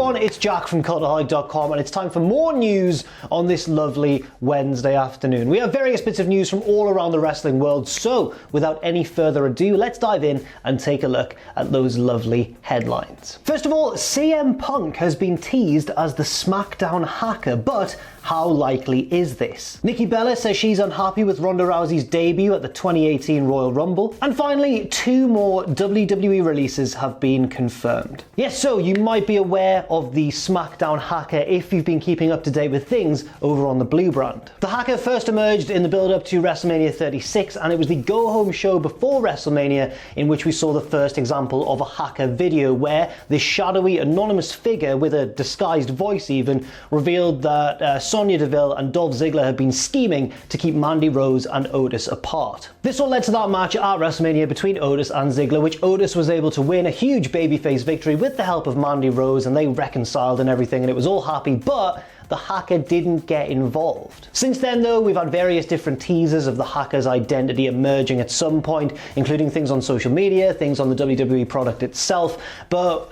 everyone, it's Jack from Cultaholic.com, and it's time for more news on this lovely Wednesday afternoon. We have various bits of news from all around the wrestling world, so without any further ado, let's dive in and take a look at those lovely headlines. First of all, CM Punk has been teased as the SmackDown hacker, but how likely is this? Nikki Bella says she's unhappy with Ronda Rousey's debut at the 2018 Royal Rumble. And finally, 2 more WWE releases have been confirmed. Yes, so you might be aware of the SmackDown hacker if you've been keeping up to date with things over on the Blue brand. The hacker first emerged in the build-up to WrestleMania 36, and it was the go-home show before WrestleMania in which we saw the first example of a hacker video where this shadowy, anonymous figure with a disguised voice even revealed that Sonya Deville and Dolph Ziggler had been scheming to keep Mandy Rose and Otis apart. This all led to that match at WrestleMania between Otis and Ziggler, which Otis was able to win a huge babyface victory with the help of Mandy Rose, and they reconciled and everything, and it was all happy, but the hacker didn't get involved. Since then though, we've had various different teasers of the hacker's identity emerging at some point, including things on social media, things on the WWE product itself, but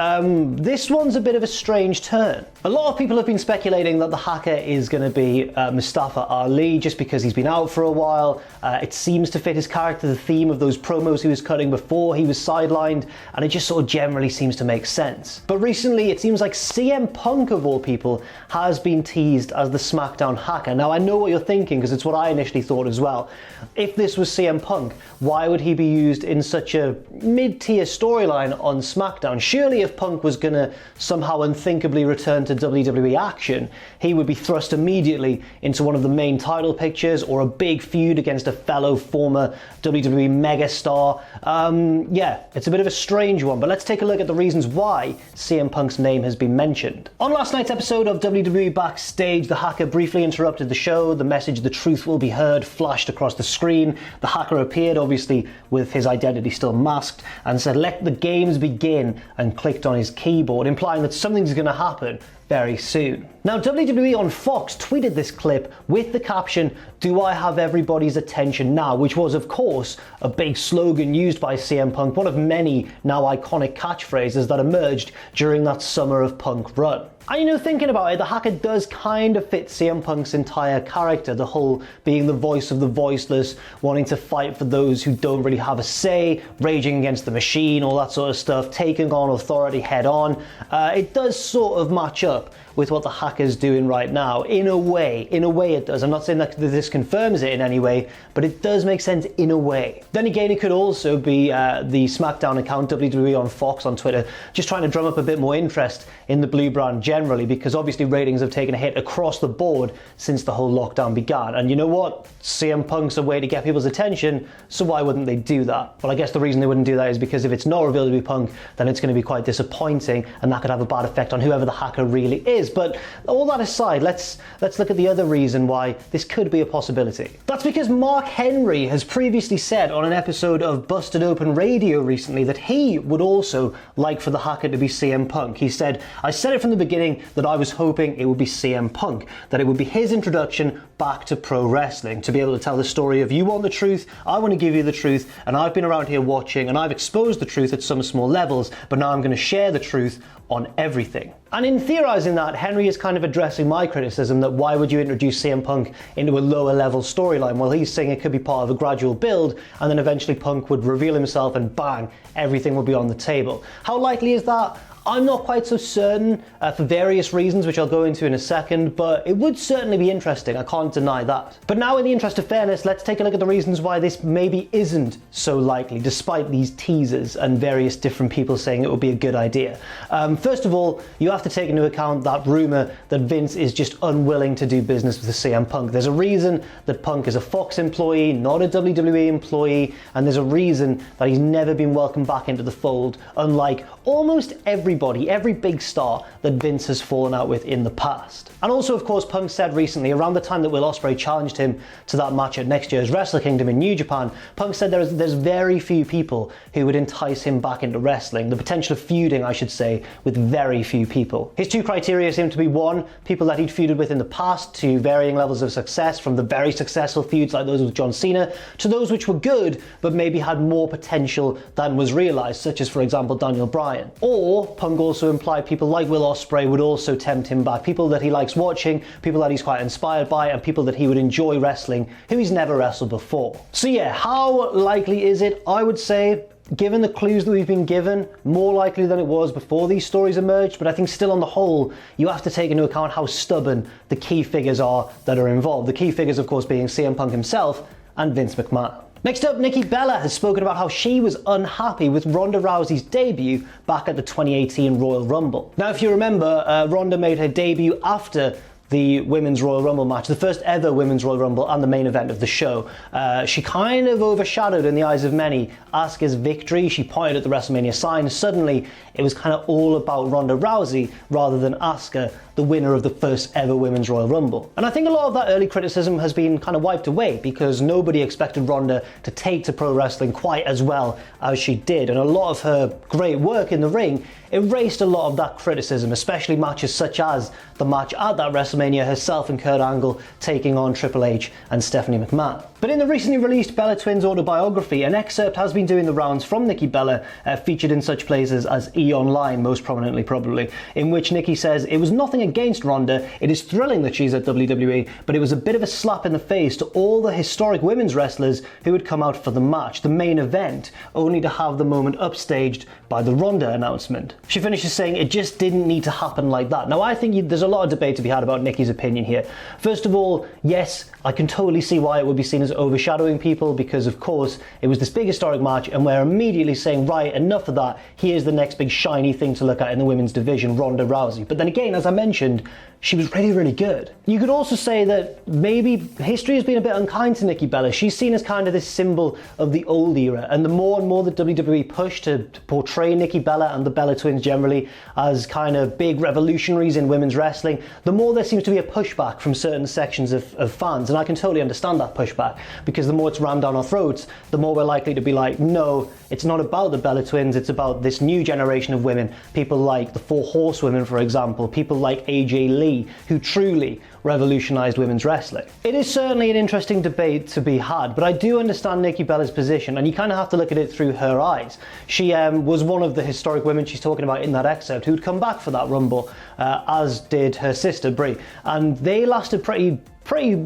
this one's a bit of a strange turn. A lot of people have been speculating that the hacker is going to be Mustafa Ali, just because he's been out for a while. It seems to fit his character, the theme of those promos he was cutting before he was sidelined, and it just sort of generally seems to make sense. But recently it seems like CM Punk, of all people, has been teased as the SmackDown hacker. Now I know what you're thinking, because it's what I initially thought as well. If this was CM Punk, why would he be used in such a mid-tier storyline on SmackDown? Surely if Punk was gonna somehow unthinkably return to WWE action, he would be thrust immediately into one of the main title pictures or a big feud against a fellow former WWE megastar. Yeah, it's a bit of a strange one, but let's take a look at the reasons why CM Punk's name has been mentioned. On last night's episode of WWE Backstage, the hacker briefly interrupted the show. The message, "The truth will be heard," flashed across the screen. The hacker appeared, obviously with his identity still masked, and said, "Let the games begin," and clicked on his keyboard, implying that something's going to happen very soon. Now, WWE on Fox tweeted this clip with the caption, "Do I have everybody's attention now?" which was, of course, a big slogan used by CM Punk, one of many now iconic catchphrases that emerged during that Summer of Punk run. And you know, thinking about it, the hacker does kind of fit CM Punk's entire character, the whole being the voice of the voiceless, wanting to fight for those who don't really have a say, raging against the machine, all that sort of stuff, taking on authority head on. It does sort of match up with what the hacker's doing right now. In a way it does. I'm not saying that this confirms it in any way, but it does make sense in a way. Then again, it could also be the SmackDown account, WWE on Fox on Twitter, just trying to drum up a bit more interest in the Blue brand generally, because obviously ratings have taken a hit across the board since the whole lockdown began. And you know what? CM Punk's a way to get people's attention, so why wouldn't they do that? Well, I guess the reason they wouldn't do that is because if it's not revealed to be Punk, then it's going to be quite disappointing, and that could have a bad effect on whoever the hacker really is. But all that aside, let's look at the other reason why this could be a possibility. That's because Mark Henry has previously said on an episode of Busted Open Radio recently that he would also like for the hacker to be CM Punk. He said, "I said it from the beginning that I was hoping it would be CM Punk, that it would be his introduction back to pro wrestling, to be able to tell the story of, you want the truth, I want to give you the truth, and I've been around here watching, and I've exposed the truth at some small levels, but now I'm going to share the truth on everything." And in theorizing that, Henry is kind of addressing my criticism that why would you introduce CM Punk into a lower level storyline? Well, he's saying it could be part of a gradual build, and then eventually Punk would reveal himself and bang, everything will be on the table. How likely is that? I'm not quite so certain for various reasons, which I'll go into in a second, but it would certainly be interesting, I can't deny that. But now, in the interest of fairness, let's take a look at the reasons why this maybe isn't so likely, despite these teasers and various different people saying it would be a good idea. First of all, you have to take into account that rumor that Vince is just unwilling to do business with the CM Punk. There's a reason that Punk is a Fox employee, not a WWE employee, and there's a reason that he's never been welcomed back into the fold, unlike almost every big star that Vince has fallen out with in the past. And also, of course, Punk said recently, around the time that Will Ospreay challenged him to that match at next year's Wrestle Kingdom in New Japan, Punk said there's very few people who would entice him back into wrestling, the potential of feuding, I should say, with very few people. His 2 criteria seem to be 1, people that he'd feuded with in the past to varying levels of success, from the very successful feuds like those with John Cena to those which were good but maybe had more potential than was realized, such as, for example, Daniel Bryan. Or Punk also implied people like Will Ospreay would also tempt him back. People that he likes watching, people that he's quite inspired by, and people that he would enjoy wrestling who he's never wrestled before. So yeah, how likely is it? I would say, given the clues that we've been given, more likely than it was before these stories emerged, but I think still on the whole, you have to take into account how stubborn the key figures are that are involved. The key figures, of course, being CM Punk himself and Vince McMahon. Next up, Nikki Bella has spoken about how she was unhappy with Ronda Rousey's debut back at the 2018 Royal Rumble. Now, if you remember, Ronda made her debut after the Women's Royal Rumble match, the first ever Women's Royal Rumble and the main event of the show. She kind of overshadowed, in the eyes of many, Asuka's victory. She pointed at the WrestleMania sign. Suddenly, it was kind of all about Ronda Rousey rather than Asuka, the winner of the first ever Women's Royal Rumble. And I think a lot of that early criticism has been kind of wiped away because nobody expected Ronda to take to pro wrestling quite as well as she did. And a lot of her great work in the ring erased a lot of that criticism, especially matches such as the match at that WrestleMania, herself and Kurt Angle taking on Triple H and Stephanie McMahon. But in the recently released Bella Twins autobiography, an excerpt has been doing the rounds from Nikki Bella, featured in such places as E! Online, most prominently probably, in which Nikki says, "It was nothing against Ronda, it is thrilling that she's at WWE, but it was a bit of a slap in the face to all the historic women's wrestlers who had come out for the match, the main event, only to have the moment upstaged by the Ronda announcement." She finishes saying it just didn't need to happen like that. Now I think there's a lot of debate to be had about Nikki's opinion here. First of all, yes, I can totally see why it would be seen as overshadowing people because of course it was this big historic match and we're immediately saying, right, enough of that, here's the next big shiny thing to look at in the women's division, Ronda Rousey. But then again, as I mentioned, she was really, really good. You could also say that maybe history has been a bit unkind to Nikki Bella. She's seen as kind of this symbol of the old era, and the more and more that WWE pushed to portray Nikki Bella and the Bella Twins generally as kind of big revolutionaries in women's wrestling, the more there seems to be a pushback from certain sections of fans, and I can totally understand that pushback, because the more it's rammed down our throats, the more we're likely to be like, no, it's not about the Bella Twins, it's about this new generation of women, people like the Four Horsewomen, for example, people like AJ Lee, who truly revolutionized women's wrestling. It is certainly an interesting debate to be had, but I do understand Nikki Bella's position, and you kind of have to look at it through her eyes. She was one of the historic women she's talking about in that excerpt who'd come back for that Rumble, as did her sister Brie, and they lasted pretty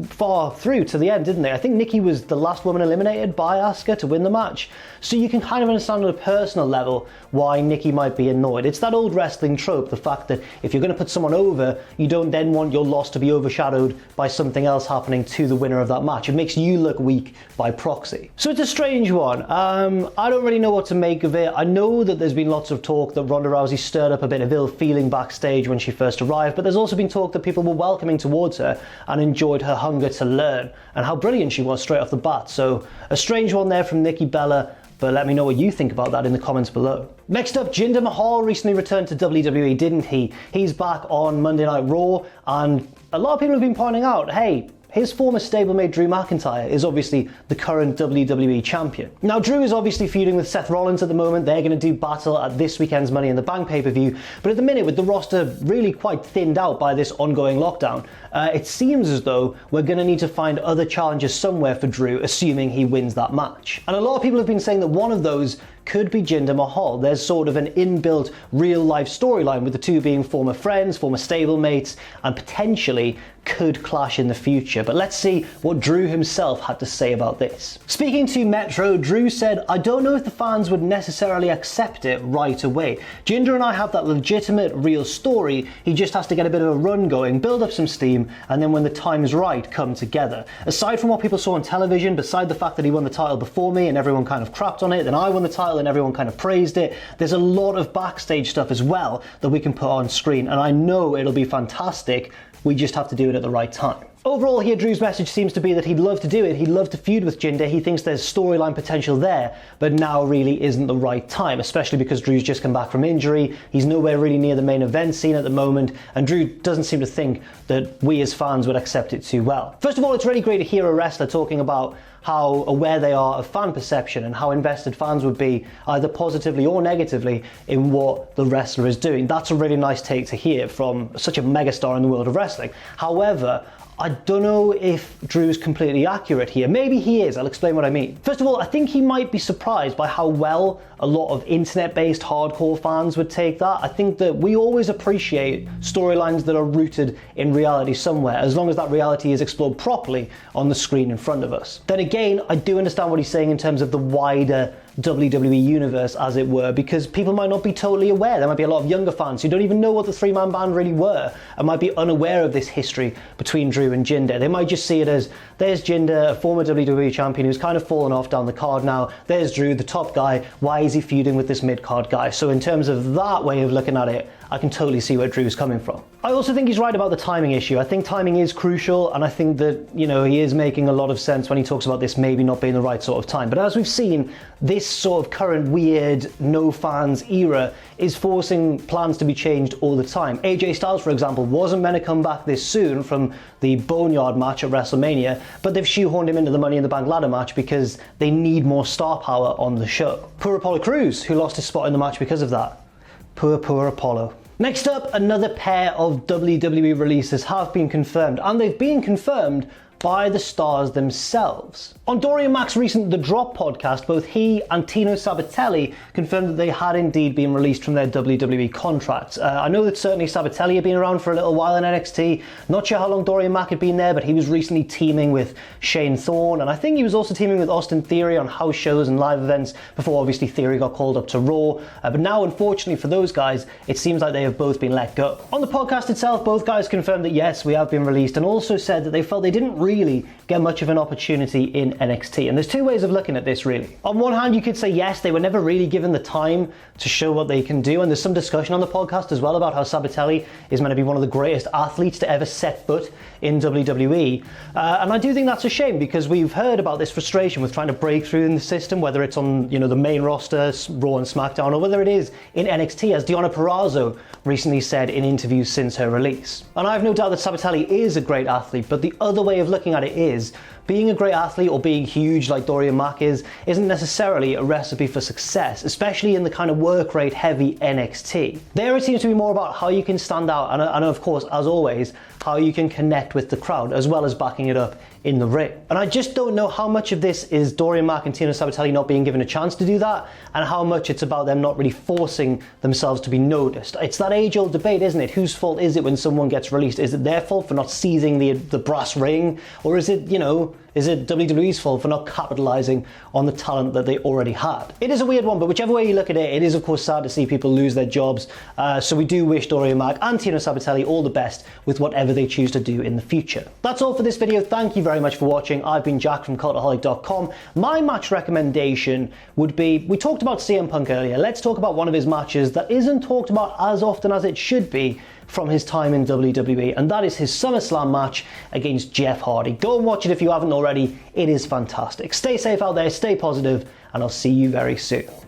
far through to the end, didn't they? I think Nikki was the last woman eliminated by Asuka to win the match. So you can kind of understand on a personal level why Nikki might be annoyed. It's that old wrestling trope, the fact that if you're going to put someone over, you don't then want your loss to be overshadowed by something else happening to the winner of that match. It makes you look weak by proxy. So it's a strange one. I don't really know what to make of it. I know that there's been lots of talk that Ronda Rousey stirred up a bit of ill feeling backstage when she first arrived, but there's also been talk that people were welcoming towards her and enjoyed her hunger to learn and how brilliant she was straight off the bat. So a strange one there from Nikki Bella, but let me know what you think about that in the comments below. Next up, Jinder Mahal recently returned to WWE, didn't he? He's back on Monday Night Raw, and a lot of people have been pointing out, hey, his former stablemate Drew McIntyre is obviously the current WWE champion. Now Drew is obviously feuding with Seth Rollins at the moment. They're going to do battle at this weekend's Money in the Bank pay-per-view, but at the minute with the roster really quite thinned out by this ongoing lockdown, it seems as though we're going to need to find other challengers somewhere for Drew, assuming he wins that match. And a lot of people have been saying that one of those could be Jinder Mahal. There's sort of an inbuilt real-life storyline with the two being former friends, former stablemates, and potentially could clash in the future. But let's see what Drew himself had to say about this. Speaking to Metro, Drew said, "I don't know if the fans would necessarily accept it right away. Jinder and I have that legitimate, real story. He just has to get a bit of a run going, build up some steam, and then when the time is right, come together. Aside from what people saw on television, beside the fact that he won the title before me and everyone kind of crapped on it, then I won the title and everyone kind of praised it, there's a lot of backstage stuff as well that we can put on screen, and I know it'll be fantastic. We just have to do it at the right time." Overall here, Drew's message seems to be that he'd love to do it, he'd love to feud with Jinder, he thinks there's storyline potential there, but now really isn't the right time, especially because Drew's just come back from injury, he's nowhere really near the main event scene at the moment, and Drew doesn't seem to think that we as fans would accept it too well. First of all, it's really great to hear a wrestler talking about how aware they are of fan perception and how invested fans would be, either positively or negatively, in what the wrestler is doing. That's a really nice take to hear from such a megastar in the world of wrestling. However, I don't know if Drew's completely accurate here. Maybe he is. I'll explain what I mean. First of all, I think he might be surprised by how well a lot of internet-based hardcore fans would take that. I think that we always appreciate storylines that are rooted in reality somewhere, as long as that reality is explored properly on the screen in front of us. Then again, I do understand what he's saying in terms of the wider WWE universe, as it were, because people might not be totally aware. There might be a lot of younger fans who don't even know what the three-man band really were and might be unaware of this history between Drew and Jinder. They might just see it as, there's Jinder, a former WWE champion who's kind of fallen off down the card now. There's Drew, the top guy. Why is he feuding with this mid-card guy? So in terms of that way of looking at it, I can totally see where Drew's coming from. I also think he's right about the timing issue. I think timing is crucial, and I think that, you know, he is making a lot of sense when he talks about this maybe not being the right sort of time. But as we've seen, this sort of current weird no fans era is forcing plans to be changed all the time. AJ Styles, for example, wasn't meant to come back this soon from the Boneyard match at WrestleMania, but they've shoehorned him into the Money in the Bank ladder match because they need more star power on the show. Poor Apollo Crews, who lost his spot in the match because of that. Poor Apollo. Next up, another pair of WWE releases have been confirmed, and they've been confirmed by the stars themselves. On Dorian Mack's recent The Drop podcast, both he and Tino Sabatelli confirmed that they had indeed been released from their WWE contracts. I know that certainly Sabatelli had been around for a little while in NXT. Not sure how long Dorian Mack had been there, but he was recently teaming with Shane Thorne, and I think he was also teaming with Austin Theory on house shows and live events before obviously Theory got called up to Raw. But now, unfortunately for those guys, it seems like they have both been let go. On the podcast itself, both guys confirmed that yes, we have been released, and also said that they felt they didn't really get much of an opportunity in NXT. And there's two ways of looking at this, really. On one hand, you could say yes, they were never really given the time to show what they can do, and there's some discussion on the podcast as well about how Sabatelli is meant to be one of the greatest athletes to ever set foot in WWE. And I do think that's a shame, because we've heard about this frustration with trying to break through in the system, whether it's on, you know, the main roster, Raw and SmackDown, or whether it is in NXT, as Deonna Purrazzo recently said in interviews since her release. And I have no doubt that Sabatelli is a great athlete, but the other way of looking at it is, being a great athlete or being huge like Dorian Mack isn't necessarily a recipe for success, especially in the kind of work rate heavy NXT. There it seems to be more about how you can stand out and of course, as always, how you can connect with the crowd, as well as backing it up in the ring. And I just don't know how much of this is Dorian Mack and Tino Sabatelli not being given a chance to do that, and how much it's about them not really forcing themselves to be noticed. It's that age-old debate, isn't it? Whose fault is it when someone gets released? Is it their fault for not seizing the brass ring? Or is it, you know, is it WWE's fault for not capitalizing on the talent that they already had? It is a weird one, but whichever way you look at it, it is of course sad to see people lose their jobs. So we do wish Dorian Mack and Tino Sabatelli all the best with whatever they choose to do in the future. That's all for this video. Thank you very much for watching. I've been Jack from Cultaholic.com. My match recommendation would be, we talked about CM Punk earlier. Let's talk about one of his matches that isn't talked about as often as it should be from his time in WWE, and that is his SummerSlam match against Jeff Hardy. Go and watch it if you haven't already. It is fantastic. Stay safe out there, stay positive, and I'll see you very soon.